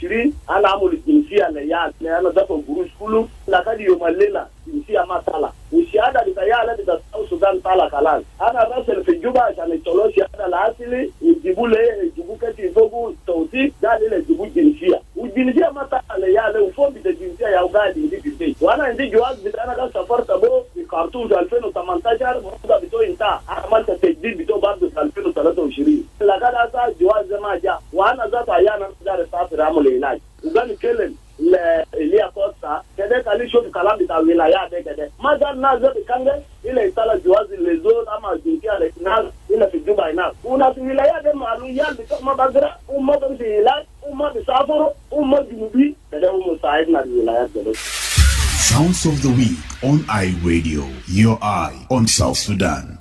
23 ana amul jinsia na ya na dafa guru skulu la kadi yo malela jinsia matala usiada bitayala da South Sudan tala kalan ana rasel fi juba shane toloshi ana la asili jibule jibukati zogu tawti dalile jibu jinsia ujinsia matala ya le ufombi de jinsia ya ugali ndibite wana ndi jwaz bitana ka safarta bo kartu dalfeno tamantajar muda bito inta amanta tejdid bito bardo dalfeno 23 la kada sa jwaz maja wana zata yana dare safira amule ilaj ugali kelen le Elia Costa kede kalisho kalambi ta wilaya de kede maza nazo kange ile itala juazi lezo ama jinkia le na ile fijuba ina una wilaya de malu ya bito mabagra umma de ilaj umma de safaro umma junubi kede umma said na wilaya de. Sounds of the Week on iRadio, your eye on South Sudan.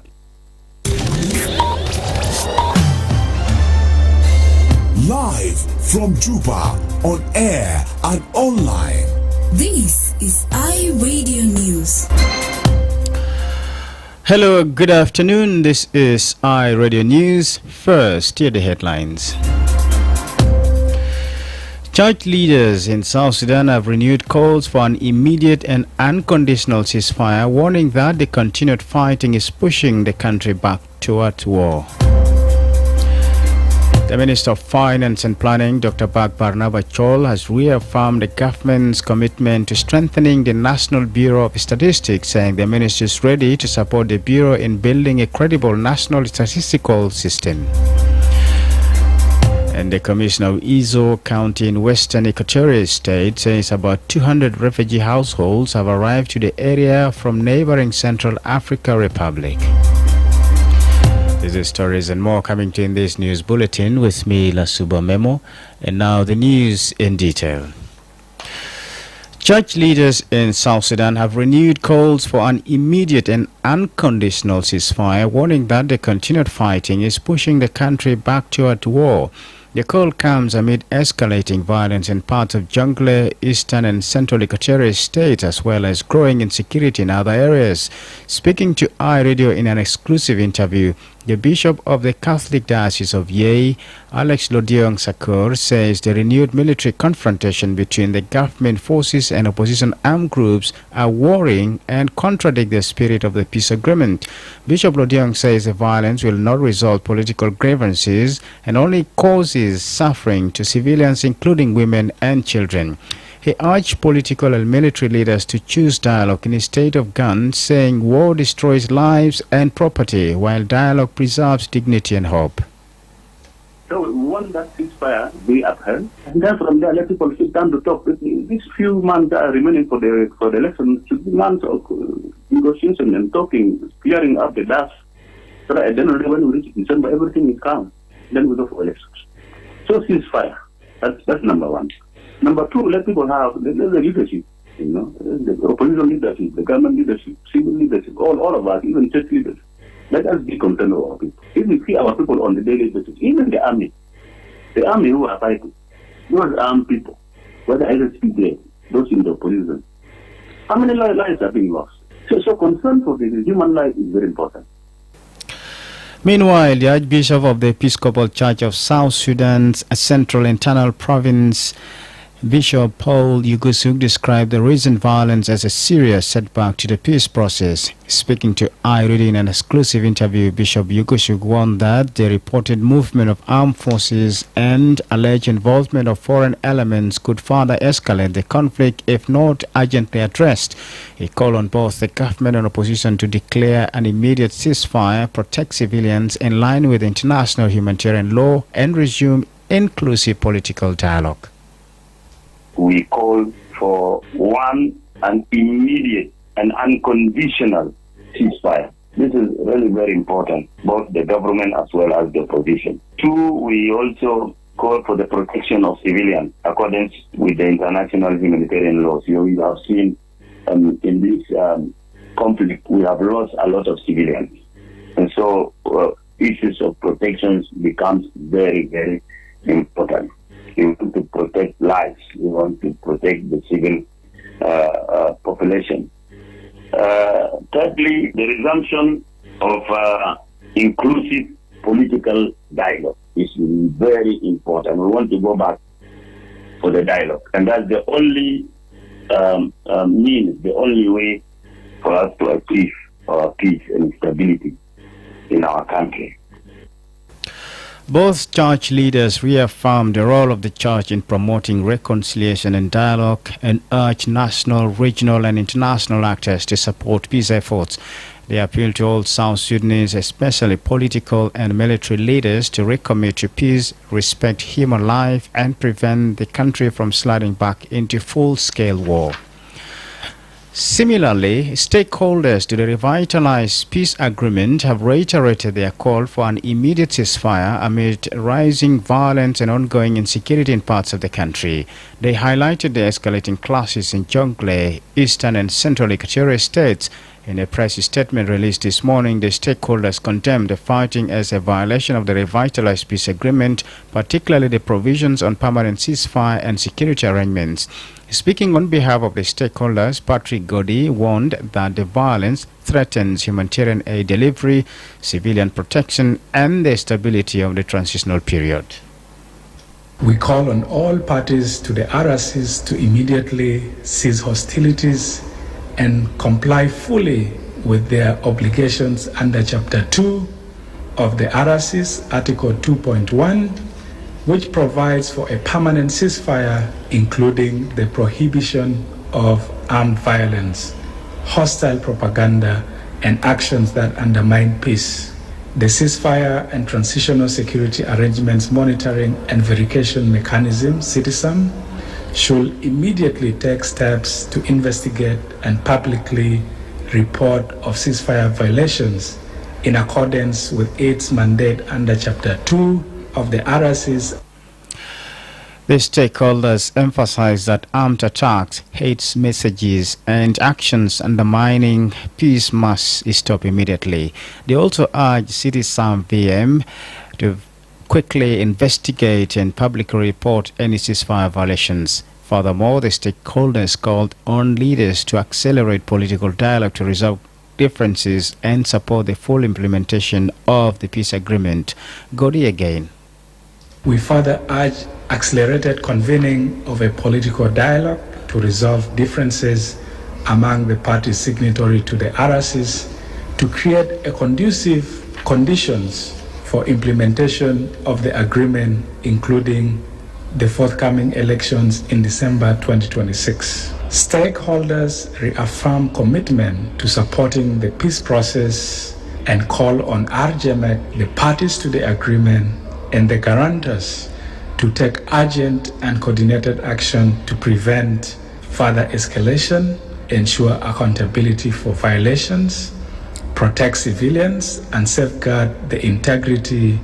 Live from Juba, on air and online. This is iRadio News. Hello, good afternoon. This is iRadio News. First, here are the headlines. Church leaders in South Sudan have renewed calls for an immediate and unconditional ceasefire, warning that the continued fighting is pushing the country back towards war. The Minister of Finance and Planning, Dr. Bag Barnaba Chol, has reaffirmed the government's commitment to strengthening the National Bureau of Statistics, saying the ministry is ready to support the Bureau in building a credible national statistical system. And the Commissioner of Izo County in Western Equatorial State says about 200 refugee households have arrived to the area from neighboring Central Africa Republic. These are stories and more coming to in this news bulletin with me, Lasuba Memo. And now the news in detail. Church leaders in South Sudan have renewed calls for an immediate and unconditional ceasefire, warning that the continued fighting is pushing the country back toward war. The call comes amid escalating violence in parts of Jonglei, Eastern and Central Equatorial States, as well as growing insecurity in other areas. Speaking to iRadio in an exclusive interview, the Bishop of the Catholic Diocese of Yei, Alex Lodiong Sakur, says the renewed military confrontation between the government forces and opposition armed groups are worrying and contradict the spirit of the peace agreement. Bishop Lodiong says the violence will not resolve political grievances and only causes suffering to civilians, including women and children. He urged political and military leaders to choose dialogue in a state of guns, saying war destroys lives and property, while dialogue preserves dignity and hope. So we want that ceasefire be upheld, and then from there let people sit down to talk. These few months that are remaining for the election should be months of negotiation and talking, clearing up the dust. So that at the end of the day, when we reach December, everything is calm. Then we go for elections. So ceasefire. That's number one. Number two, let people have the leadership, the opposition leadership, the government leadership, civil leadership, all of us, even church leaders. Let us be concerned with our people. If we see our people on the daily basis, even the army who are fighting, those armed people, whether SSPJ, those in the opposition, how many lives are being lost? So concern for the human life is very important. Meanwhile, the Archbishop of the Episcopal Church of South Sudan's Central Internal Province, Bishop Paul Yugusuk, described the recent violence as a serious setback to the peace process. Speaking to iRadio in an exclusive interview, Bishop Yugusuk warned that the reported movement of armed forces and alleged involvement of foreign elements could further escalate the conflict if not urgently addressed. He called on both the government and opposition to declare an immediate ceasefire, protect civilians in line with international humanitarian law, and resume inclusive political dialogue. We call for an immediate and unconditional ceasefire. This is really very important, both the government as well as the opposition. Two, we also call for the protection of civilians according with the international humanitarian laws. We have seen in this conflict, we have lost a lot of civilians. And so issues of protections becomes very, very important. We want to protect lives. We want to protect the civil population. Thirdly, the resumption of inclusive political dialogue is very important. We want to go back for the dialogue. And that's the only means, the only way for us to achieve peace and stability in our country. Both church leaders reaffirmed the role of the church in promoting reconciliation and dialogue and urged national, regional and international actors to support peace efforts. They appealed to all South Sudanese, especially political and military leaders, to recommit to peace, respect human life and prevent the country from sliding back into full-scale war. Similarly, stakeholders to the revitalized peace agreement have reiterated their call for an immediate ceasefire amid rising violence and ongoing insecurity in parts of the country. They highlighted the escalating clashes in Jonglei, Eastern and Central Equatorial states. In a press statement released this morning, the stakeholders condemned the fighting as a violation of the revitalized peace agreement, particularly the provisions on permanent ceasefire and security arrangements. Speaking on behalf of the stakeholders, Patrick Godi warned that the violence threatens humanitarian aid delivery, civilian protection, and the stability of the transitional period. We call on all parties to the RRCs to immediately cease hostilities and comply fully with their obligations under Chapter 2 of the RRCs, Article 2.1, which provides for a permanent ceasefire, including the prohibition of armed violence, hostile propaganda, and actions that undermine peace. The ceasefire and transitional security arrangements monitoring and verification mechanism, CITISM, should immediately take steps to investigate and publicly report of ceasefire violations in accordance with its mandate under Chapter 2 of the RRCs. The stakeholders emphasized that armed attacks, hate messages, and actions undermining peace must stop immediately. They also urged Lasuba Memo to quickly investigate and publicly report any ceasefire violations. Furthermore, the stakeholders called on leaders to accelerate political dialogue to resolve differences and support the full implementation of the peace agreement. Godi again. We further urge accelerated convening of a political dialogue to resolve differences among the parties signatory to the RRCs to create a conducive conditions for implementation of the agreement, including the forthcoming elections in December 2026. Stakeholders reaffirm commitment to supporting the peace process and call on RGMEC, the parties to the agreement, and the guarantors to take urgent and coordinated action to prevent further escalation, ensure accountability for violations, protect civilians, and safeguard the integrity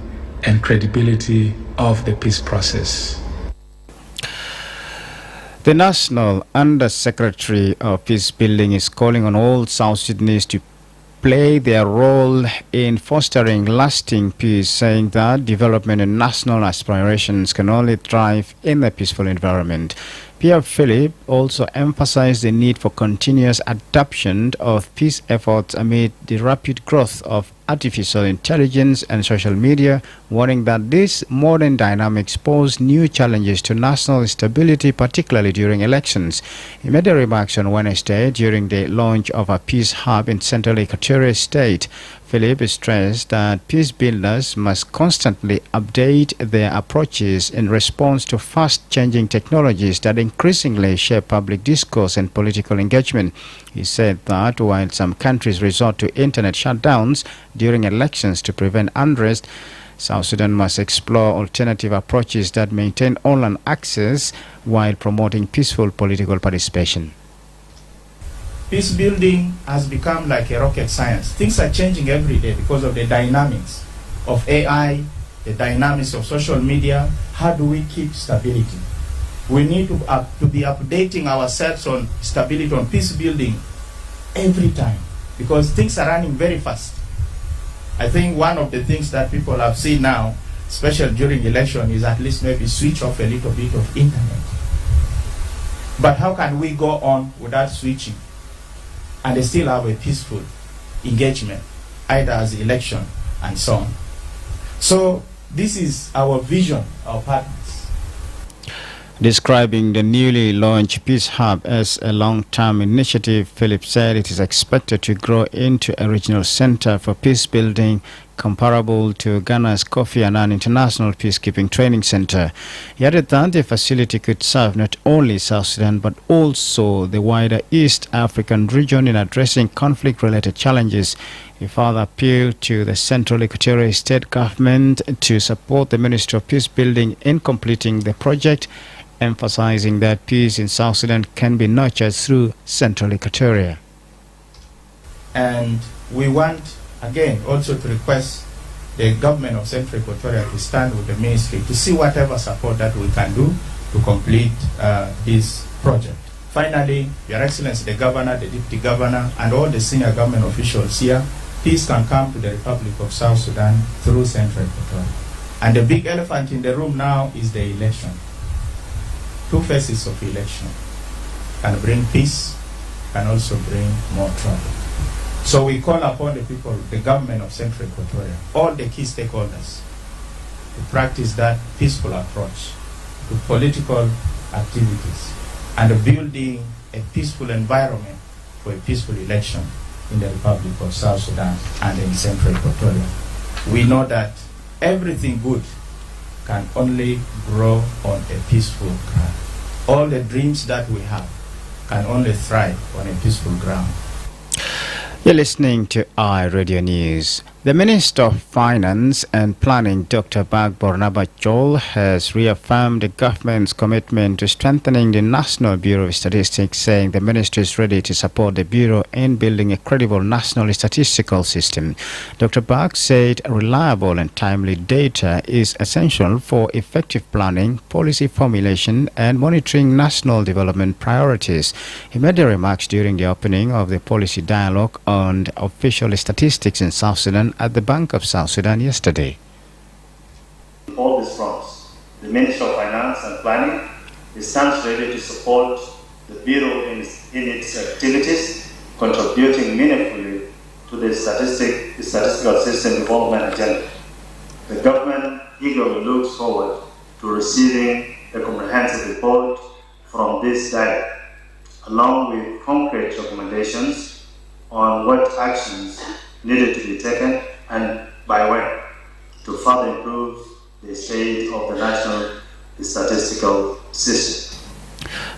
and credibility of the peace process. The National Undersecretary of Peace Building is calling on all South Sudanese to play their role in fostering lasting peace, saying that development and national aspirations can only thrive in a peaceful environment. Pierre Philip also emphasized the need for continuous adoption of peace efforts amid the rapid growth of artificial intelligence and social media, warning that these modern dynamics pose new challenges to national stability, particularly during elections. He made the remarks on Wednesday during the launch of a peace hub in Central Equatorial State. Philip stressed that peace builders must constantly update their approaches in response to fast-changing technologies that increasingly shape public discourse and political engagement. He said that while some countries resort to internet shutdowns during elections to prevent unrest, South Sudan must explore alternative approaches that maintain online access while promoting peaceful political participation. Peace building has become like a rocket science. Things are changing every day because of the dynamics of AI, the dynamics of social media. How do we keep stability? We need to be updating ourselves on stability, on peace building every time, because things are running very fast. I think one of the things that people have seen now, especially during election, is at least maybe switch off a little bit of internet. But how can we go on without switching and still have a peaceful engagement, either as election and so on? So this is our vision, our partners. Describing the newly launched Peace Hub as a long-term initiative, Philip said it is expected to grow into a regional center for peace building comparable to Ghana's Kofi Annan International Peacekeeping Training Center. He added that the facility could serve not only South Sudan but also the wider East African region in addressing conflict-related challenges. He further appealed to the Central Equatorial State Government to support the Ministry of Peace Building in completing the project, emphasizing that peace in South Sudan can be nurtured through Central Equatoria. And we want, again, also to request the government of Central Equatoria to stand with the ministry to see whatever support that we can do to complete this project. Finally, Your Excellency, the Governor, the Deputy Governor, and all the senior government officials here, peace can come to the Republic of South Sudan through Central Equatoria. And the big elephant in the room now is the election. 2 phases of election can bring peace, can also bring more trouble. So we call upon the people, the government of Central Equatoria, all the key stakeholders, to practice that peaceful approach to political activities and building a peaceful environment for a peaceful election in the Republic of South Sudan and in Central Equatoria. We know that everything good can only grow on a peaceful ground. All the dreams that we have can only thrive on a peaceful ground. You're listening to iRadio News. The Minister of Finance and Planning, Dr. Bag Barnaba Joel, has reaffirmed the government's commitment to strengthening the National Bureau of Statistics, saying the ministry is ready to support the Bureau in building a credible national statistical system. Dr. Bag said reliable and timely data is essential for effective planning, policy formulation, and monitoring national development priorities. He made the remarks during the opening of the policy dialogue on official statistics in South Sudan at the Bank of South Sudan yesterday. All these fronts, the Ministry of Finance and Planning stands ready to support the Bureau in its activities, contributing meaningfully to the statistical system development agenda. The government eagerly looks forward to receiving a comprehensive report from this dialogue, along with concrete recommendations on what actions needed to be taken and by when to further improve the state of the national statistical system.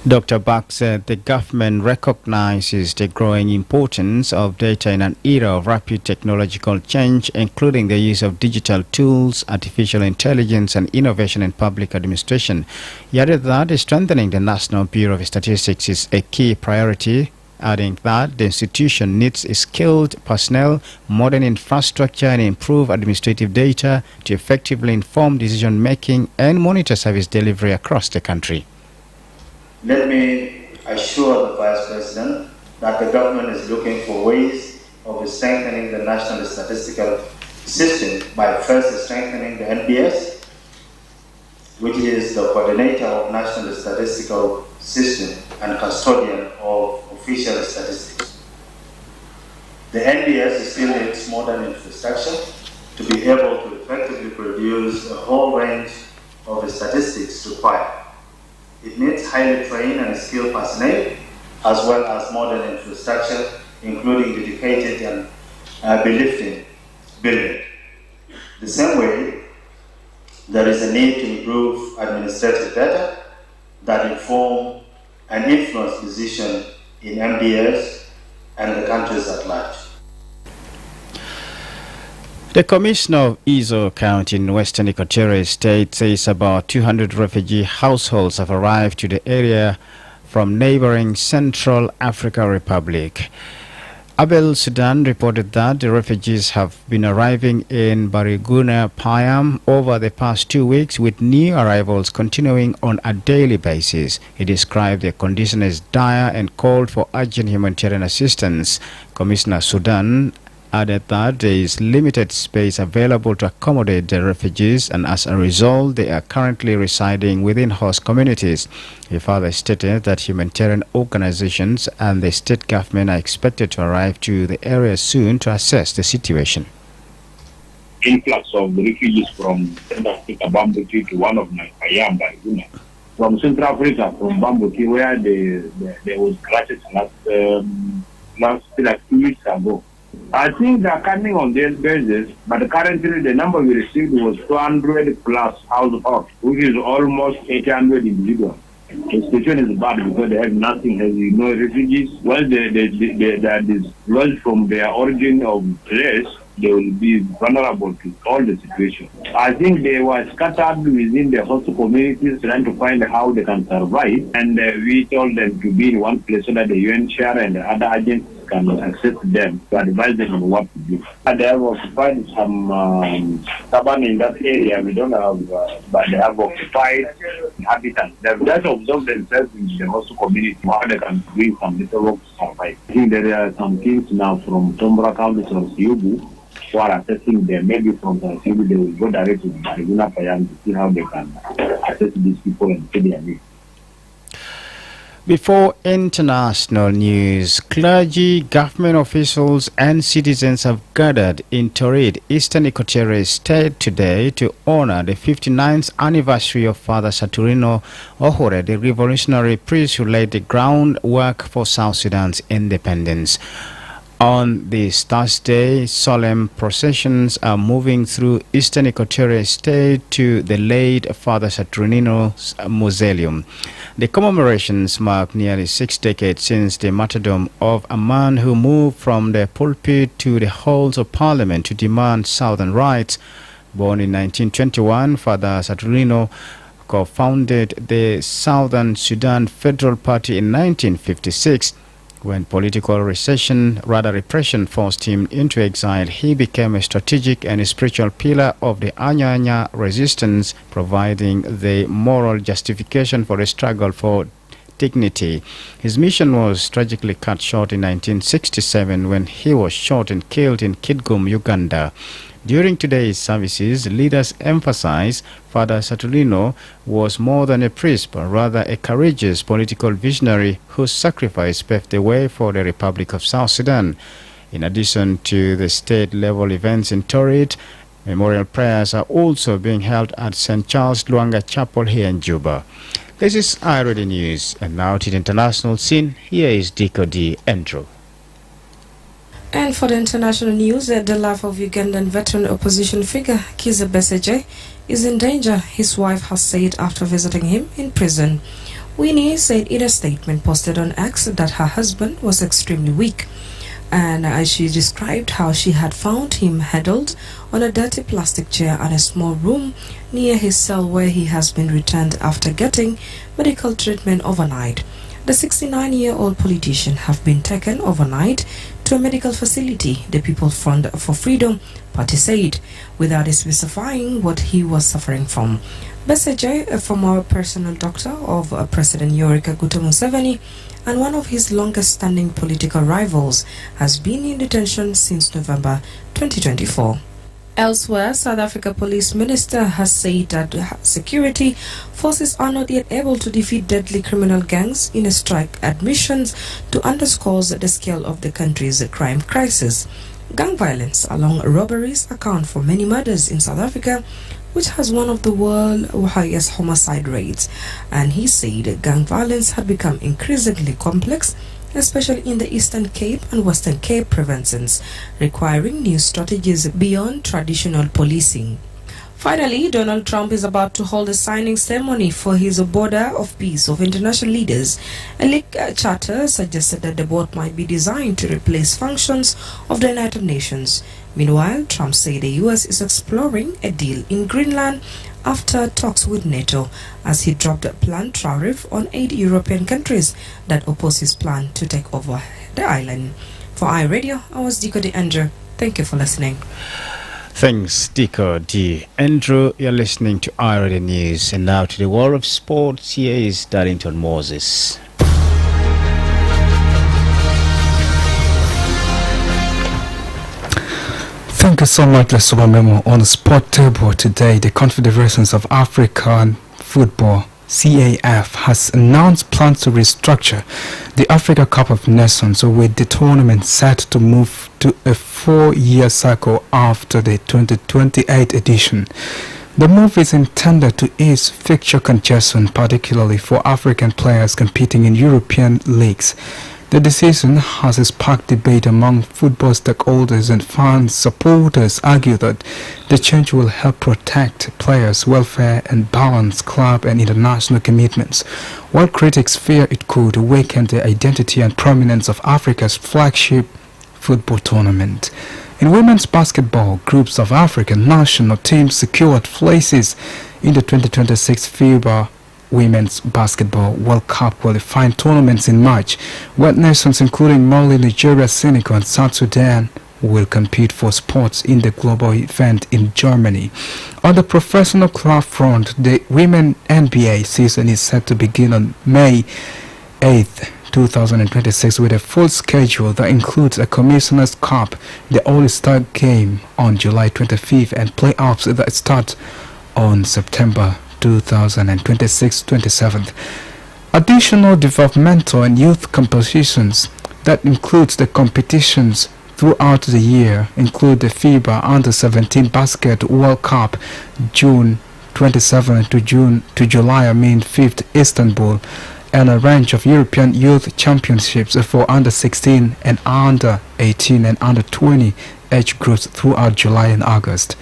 Dr. Bak said the government recognizes the growing importance of data in an era of rapid technological change, including the use of digital tools, artificial intelligence, and innovation in public administration. He added that strengthening the National Bureau of Statistics is a key priority, adding that the institution needs skilled personnel, modern infrastructure, and improved administrative data to effectively inform decision-making and monitor service delivery across the country. Let me assure the Vice President that the government is looking for ways of strengthening the national statistical system by first strengthening the NBS, which is the coordinator of national statistical system and custodian of official statistics. The NBS still needs modern infrastructure to be able to effectively produce a whole range of statistics required. It needs highly trained and skilled personnel, as well as modern infrastructure, including dedicated and belifting building. The same way, there is a need to improve administrative data that inform and influence decision in MDS and the countries at large. The Commissioner of Izo County in Western Equatorial State says about 200 refugee households have arrived to the area from neighboring Central African Republic. Abel Sudan reported that the refugees have been arriving in Bariguna Payam over the past 2 weeks, with new arrivals continuing on a daily basis. He described the condition as dire and called for urgent humanitarian assistance. Commissioner Sudan added that there is limited space available to accommodate the refugees, and as a result they are currently residing within host communities. He further stated that humanitarian organizations and the state government are expected to arrive to the area soon to assess the situation. Influx of refugees from Central Africa Bamboo to one of my Payam Bariguna from Central Africa, from Bambuki, where there was crashes last like 2 weeks ago. I think they are coming on this basis, but currently the number we received was 200 plus households, which is almost 800 individuals. The situation is bad because they have nothing, has no refugees. Once they are dislodged from their origin of place, they will be vulnerable to all the situation. I think they were scattered within the host communities trying to find how they can survive, and we told them to be in one place so that the UNHCR and the other agents can access them to advise them on what to do. And they have occupied some cabin in that area. We don't have, but they have occupied inhabitants. They have just observed themselves in the host community, how they can bring some little work to survive. I think there are some teams now from Tombra County or Siubu who are assessing them. Maybe from Siubu they will go directly to Mariguna Payam to see how they can assess these people and see their needs. Before international news, clergy, government officials and citizens have gathered in Torrid, Eastern Equatorial State today to honor the 59th anniversary of Father Saturnino Ohure, the revolutionary priest who laid the groundwork for South Sudan's independence. On this Thursday, solemn processions are moving through Eastern Equatorial State to the late Father Saturnino's mausoleum. The commemorations mark nearly 6 decades since the martyrdom of a man who moved from the pulpit to the halls of parliament to demand southern rights. Born in 1921, Father Saturnino co-founded the Southern Sudan Federal Party in 1956. When political repression forced him into exile, he became a strategic and a spiritual pillar of the Anyanya resistance, providing the moral justification for the struggle for dignity. His mission was tragically cut short in 1967 when he was shot and killed in Kitgum, Uganda. During today's services, leaders emphasized Father Saturnino was more than a priest, but rather a courageous political visionary whose sacrifice paved the way for the Republic of South Sudan. In addition to the state-level events in Torrid, memorial prayers are also being held at St. Charles Luanga Chapel here in Juba. This is iReady News, and now to the international scene. Here is Diko D. Andrew. And for the international news, the life of Ugandan veteran opposition figure Kizza Besigye is in danger, his wife has said after visiting him in prison. Winnie said in a statement posted on X that her husband was extremely weak, and as she described how she had found him huddled on a dirty plastic chair in a small room near his cell where he has been returned after getting medical treatment overnight. The 69-year-old politician have been taken overnight to a medical facility, the People Front for Freedom party said, without specifying what he was suffering from. Besigye, a former personal doctor of President Yoweri Kaguta Museveni and one of his longest-standing political rivals, has been in detention since November 2024. Elsewhere, South Africa Police Minister has said that security forces are not yet able to defeat deadly criminal gangs in a strike admissions to underscore the scale of the country's crime crisis. Gang violence along robberies account for many murders in South Africa, which has one of the world's highest homicide rates. And he said gang violence had become increasingly complex, especially in the Eastern Cape and Western Cape provinces, requiring new strategies beyond traditional policing. Finally, Donald Trump is about to hold a signing ceremony for his Border of Peace of international leaders. A leaked charter suggested that the board might be designed to replace functions of the United Nations. Meanwhile, Trump said the U.S. is exploring a deal in Greenland after talks with NATO, as he dropped a planned tariff on 8 European countries that oppose his plan to take over the island. For iRadio, I was Diko D. Andrew. Thank you for listening. Thanks, Diko D. Andrew. You're listening to iRadio News. And now to the world of sports. Here is Darlington Moses. Thank you so much, Lasuba Memo. On the sport table today, the Confederations of African Football, CAF, has announced plans to restructure the Africa Cup of Nations, with the tournament set to move to a 4-year cycle after the 2028 edition. The move is intended to ease fixture congestion, particularly for African players competing in European leagues. The decision has sparked debate among football stakeholders, and fans. Supporters argue that the change will help protect players' welfare and balance club and international commitments, while critics fear it could weaken the identity and prominence of Africa's flagship football tournament. In women's basketball, groups of African national teams secured places in the 2026 FIBA Women's Basketball World Cup qualifying tournaments in March, where nations including Mali, Nigeria, Senegal and South Sudan will compete for spots in the global event in Germany. On the professional club front, the Women NBA season is set to begin on May 8th. 2026 with a full schedule that includes a Commissioner's Cup, the All-Star Game on July 25th and playoffs that start on September 2026-27. Additional developmental and youth competitions that includes the competitions throughout the year include the FIBA Under-17 Basket World Cup June 27 to July 5th Istanbul, and a range of European Youth Championships for under-16 and under-18 and under-20 age groups throughout July and August.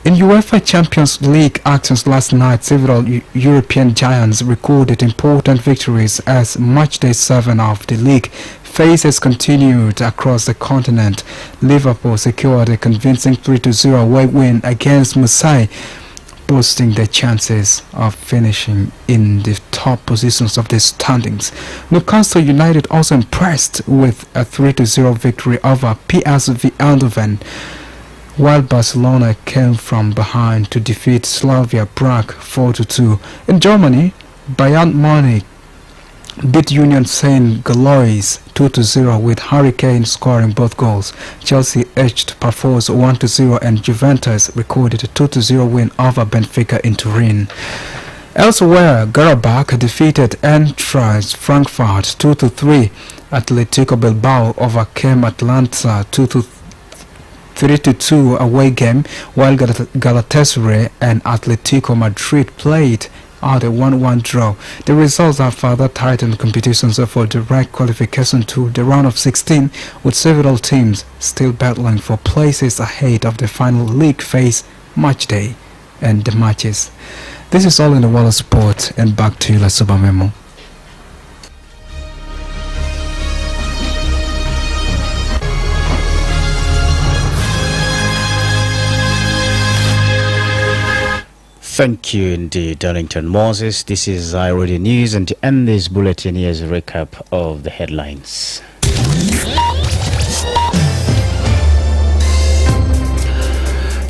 In UEFA Champions League actions last night, several European giants recorded important victories as matchday 7 of the league phases continued across the continent. Liverpool secured a convincing 3-0 away win against Marseille, boosting their chances of finishing in the top positions of the standings. Newcastle United also impressed with a 3-0 victory over PSV Eindhoven, while Barcelona came from behind to defeat Slavia Prague 4-2. In Germany, Bayern Munich beat Union Saint-Gilloise 2-0 with Harry Kane scoring both goals. Chelsea edged Parfors 1-0 and Juventus recorded a 2-0 win over Benfica in Turin. Elsewhere, Karabakh defeated Eintracht Frankfurt 2-3. Atletico Bilbao overcame Atlanta 3-2 away game, while Galatasaray and Atletico Madrid played out a 1-1 draw. The results have further tightened competitions for direct qualification to the round of 16, with several teams still battling for places ahead of the final league phase match day and the matches. This is all in the world of sport, and back to you, Lasuba Memo. Thank you indeed, Darlington Moses. This is iRadio News, and to end this bulletin, here's a recap of the headlines.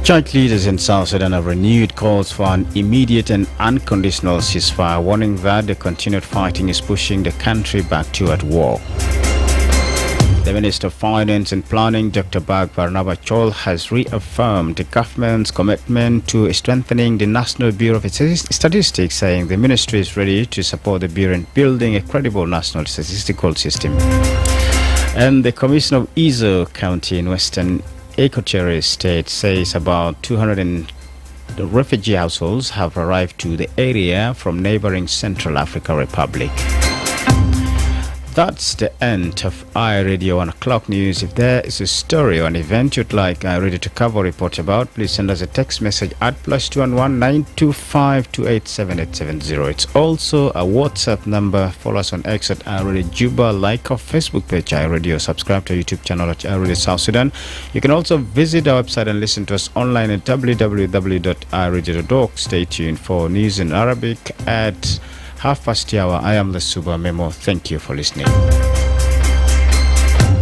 Joint leaders in South Sudan have renewed calls for an immediate and unconditional ceasefire, warning that the continued fighting is pushing the country back toward war. The Minister of Finance and Planning, Dr. Bag Barnaba Chol, has reaffirmed the government's commitment to strengthening the National Bureau of Statistics, saying the ministry is ready to support the Bureau in building a credible national statistical system. And the Commissioner of Izo County in Western Equatorial State says about 200 refugee households have arrived to the area from neighboring Central African Republic. That's the end of iRadio 1 O'Clock News. If there is a story or an event you'd like iRadio to cover or report about, please send us a text message at +211 925 287 It's also a WhatsApp number. Follow us on X at iRadio Juba, like our Facebook page iRadio, subscribe to our YouTube channel at iRadio South Sudan. You can also visit our website and listen to us online at www.iradio.org. Stay tuned for news in Arabic at 1:30. I am Lasuba Memo. Thank you for listening.